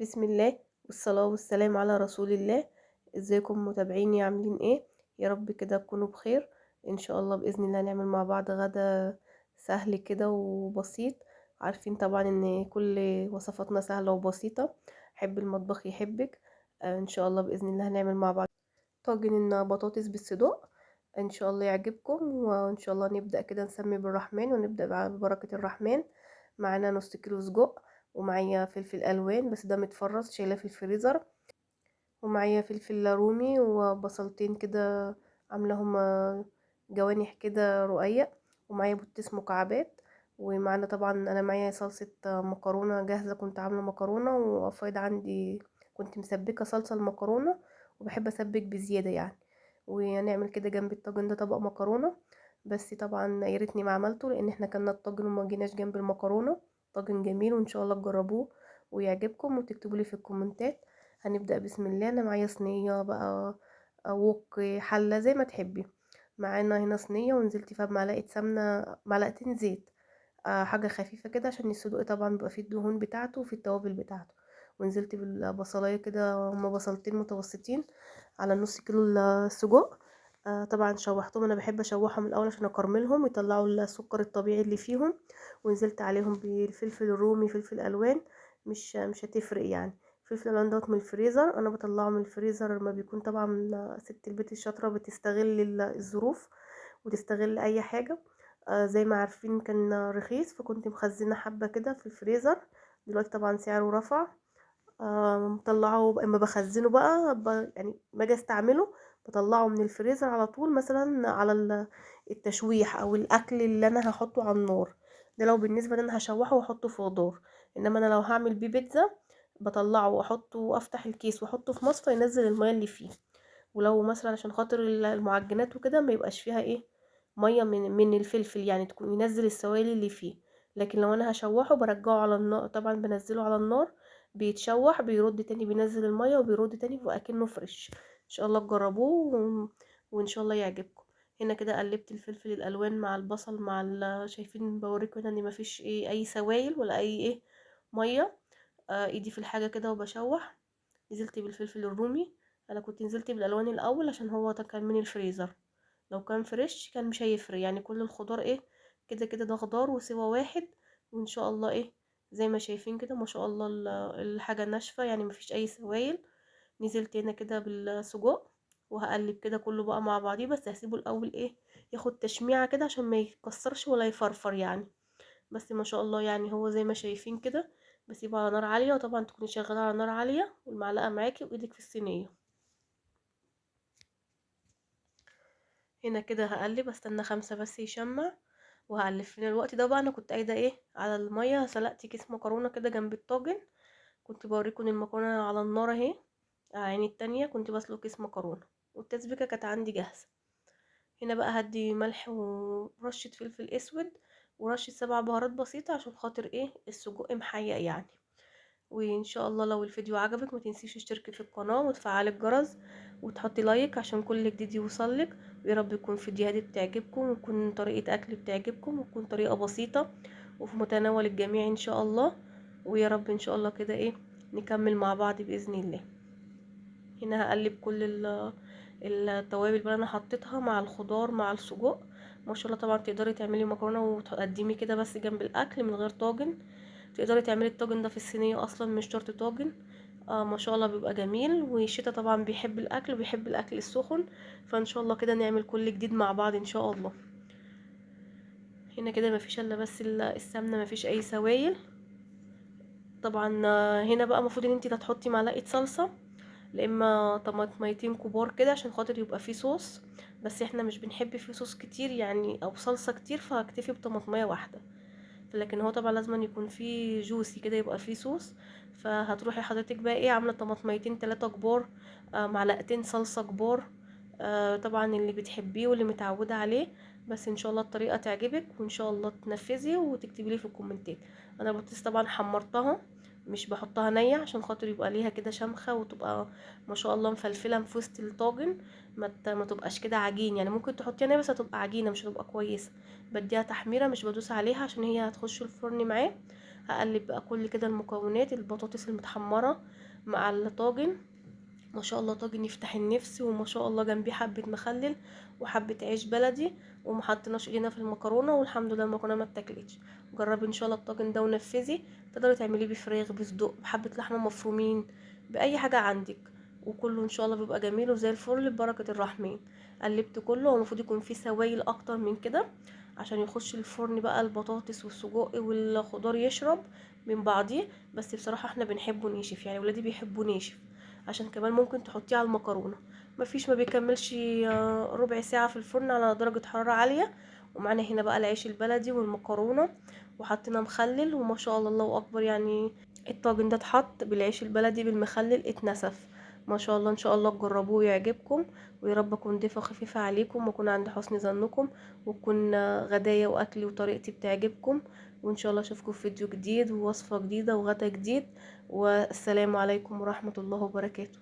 بسم الله والصلاة والسلام على رسول الله. ازيكم متابعيني عاملين ايه؟ يا رب كده تكونوا بخير. ان شاء الله بإذن الله نعمل مع بعض غدا سهل كده وبسيط. عارفين طبعا ان كل وصفاتنا سهلة وبسيطة. حب المطبخ يحبك. ان شاء الله بإذن الله هنعمل مع بعض طاجن بطاطس بالصدوق. ان شاء الله يعجبكم، وان شاء الله نبدأ كده نسمي بالرحمن ونبدأ ببركة الرحمن. معانا نص كيلو سجق، ومعايا فلفل الوان بس ده متفرز شايلاه في الفريزر، ومعايا فلفل رومي وبصلتين كده عاملاهم جوانح كده رقيق، ومعايا بطاطس مكعبات. ومعانا طبعا انا معايا صلصة مكرونة جاهزة، كنت عاملة مكرونة وفايض عندي، كنت مسبكة صلصة المكرونة وبحب اسبك بزيادة يعني. ونعمل كده جنب الطاجن ده طبق مكرونة. بس طبعا يا ريتني ما عملته لان احنا كنا الطاجن وما جيناش جنب المكرونة. طاجن جميل وان شاء الله تجربوه ويعجبكم وتكتبوا لي في الكومنتات. هنبدأ بسم الله. انا معايا صينية بقى ووك حلة زي ما تحبي. معانا هنا صينية ونزلت فيها بمعلقة سمنة معلقتين زيت، حاجة خفيفة كده عشان الصدوق طبعا بيبقى فيه الدهون بتاعته وفيه التوابل بتاعته. ونزلت بالبصلاية كده، هما بصلتين متوسطين على نص كيلو السجق. طبعا شوحتهم، انا بحب اشوحهم الاول عشان اكرملهم ويطلعوا السكر الطبيعي اللي فيهم. ونزلت عليهم بالفلفل الرومي فلفل الوان، مش هتفرق يعني. فلفل الالوان دوت من الفريزر، انا بطلعه من الفريزر لما بيكون طبعا ست البيت الشاطره بتستغل الظروف وتستغل اي حاجه. زي ما عارفين كان رخيص فكنت مخزنه حبه كده في الفريزر. دلوقتي طبعا سعره رفع. مطلعه اما بخزنه بقى يعني ما اجي استعمله بطلعه من الفريزر على طول، مثلا على التشويح او الاكل اللي انا هحطه على النار. ده لو بالنسبه ان انا هشوحه واحطه في خضار. انما انا لو هعمل بيه بيتزا بطلعه واحطه وافتح الكيس واحطه في مصفى ينزل الميه اللي فيه. ولو مثلا عشان خاطر المعجنات وكده ما يبقاش فيها ايه، ميه من الفلفل يعني، تكون ينزل السوائل اللي فيه. لكن لو انا هشوحه برجعه على النار، طبعا بنزله على النار بيتشوح بيرد تاني بينزل الميه وبيرد تاني وأكنه فريش. ان شاء الله تجربوه وان شاء الله يعجبكم. هنا كده قلبت الفلفل الالوان مع البصل مع شايفين بوريكم هنا ان مفيش ايه اي سوائل ولا اي ايه ميه. ايدي في الحاجه كده وبشوح. نزلت بالفلفل الرومي. انا كنت نزلت بالالوان الاول عشان هو ده كان من الفريزر. لو كان فريش كان مش هيفرق يعني، كل الخضار ايه كده كده ده خضار وسوا واحد. وان شاء الله ايه زي ما شايفين كده ما شاء الله الحاجه ناشفه يعني مفيش اي سوائل. نزلت هنا كده بالسجق وهقلب كده كله بقى مع بعضيه، بس هسيبه الاول ايه ياخد تشميعه كده عشان ما يكسرش ولا يفرفر يعني. بس ما شاء الله يعني هو زي ما شايفين كده. بسيبه على نار عالية، وطبعا تكوني شغالة على نار عالية والمعلقة معاكي وايدك في الصينية. هنا كده هقلب استنى 5 بس يشمع وهقلب. في الوقت ده بقى انا كنت قايده ايه على المية، سلقت كيس مكرونة كده جنب الطاجن. كنت بوريكم المكرونة على النار اهي. عيني التانية كنت بسلق كيس مكرونة والتسبيكة كانت عندي جاهزة. هنا بقى هدي ملح ورشة فلفل اسود ورشة 7 بهارات بسيطة عشان خاطر ايه السجق محيق يعني. وان شاء الله لو الفيديو عجبك ما تنسيش تشتركي في القناة وتفعلي الجرس وتحطي لايك عشان كل جديد يوصلك. ويا رب يكون فيديوهاتي بتعجبكم ويكون طريقة اكل بتعجبكم وتكون طريقة بسيطة وفي متناول الجميع ان شاء الله. ويا رب ان شاء الله كده ايه نكمل مع بعض باذن الله. هنا هقلب كل التوابل اللي انا حطيتها مع الخضار مع السجق. ما شاء الله طبعا تقدري تعملي مكرونه وتقدمي كده بس جنب الاكل من غير طاجن. تقدري تعملي الطاجن ده في الصينيه اصلا مش شرط طاجن. ما شاء الله بيبقى جميل. والشتا طبعا بيحب الاكل وبيحب الاكل السخن. فان شاء الله كده نعمل كل جديد مع بعض ان شاء الله. هنا كده مفيش الا بس السمنه مفيش اي سوائل. طبعا هنا بقى المفروض ان انتي هتحطي معلقه صلصه لا اما طماطميتين كبار كده عشان خاطر يبقى فيه صوص. بس احنا مش بنحب فيه صوص كتير يعني او صلصة كتير فهكتفي بطماطمية واحدة. لكن هو طبعا لازم يكون فيه جوسي كده يبقى فيه صوص. فهتروحي حضرتك بقى ايه عاملة طماطميتين 3 كبار، معلقتين صلصة كبار. طبعا اللي بتحبيه واللي متعودة عليه. بس ان شاء الله الطريقة تعجبك وان شاء الله تنفذي وتكتبي لي في الكومنتات. انا البطاطس طبعا حمرتها مش بحطها نية عشان خاطر يبقى ليها كده شمخة وتبقى ما شاء الله مفلفله في وسط الطاجن. ما تبقاش كده عجين يعني، ممكن تحطيها نيه بس هتبقى عجينه مش هتبقى كويسه. بديها تحميره مش بدوس عليها عشان هي هتخش الفرن معاه هقلب بقى كل كده المكونات، البطاطس المتحمره مع الطاجن. ما شاء الله طاجن يفتح النفس، وما شاء الله جنبيه حبة مخلل وحبة عيش بلدي، ومحطناش ايدينا في المكرونة، والحمد لله المكرونة ما اتاكلتش. جربي ان شاء الله الطاجن ده ونفذي. تقدري تعمليه بفراخ، بصدق، بحبة لحمة مفرومين، بأي حاجة عندك، وكله ان شاء الله بيبقى جميل وزي الفل ببركة الرحمن. قلبت كله، هو المفروض يكون فيه سوائل اكتر من كده عشان يخش الفرن بقى البطاطس والسجق والخضار يشرب من بعضيه. بس بصراحة احنا بنحبه ناشف، يعني ولادي بيحبوا ناشف، عشان كمان ممكن تحطيه على المكرونه. مفيش، ما بيكملش ربع ساعه في الفرن على درجه حراره عاليه. ومعانا هنا بقى العيش البلدي والمكرونه، وحطينا مخلل، وما شاء الله الله اكبر يعني. الطاجن ده اتحط بالعيش البلدي بالمخلل اتنسف. ما شاء الله، ان شاء الله تجربوه ويعجبكم. ويا رب اكون ضيفه خفيفه عليكم واكون عند حسن ظنكم، وتكون غدايا واكلي وطريقتي بتعجبكم. وان شاء الله اشوفكم في فيديو جديد ووصفه جديده وغدا جديد. والسلام عليكم ورحمه الله وبركاته.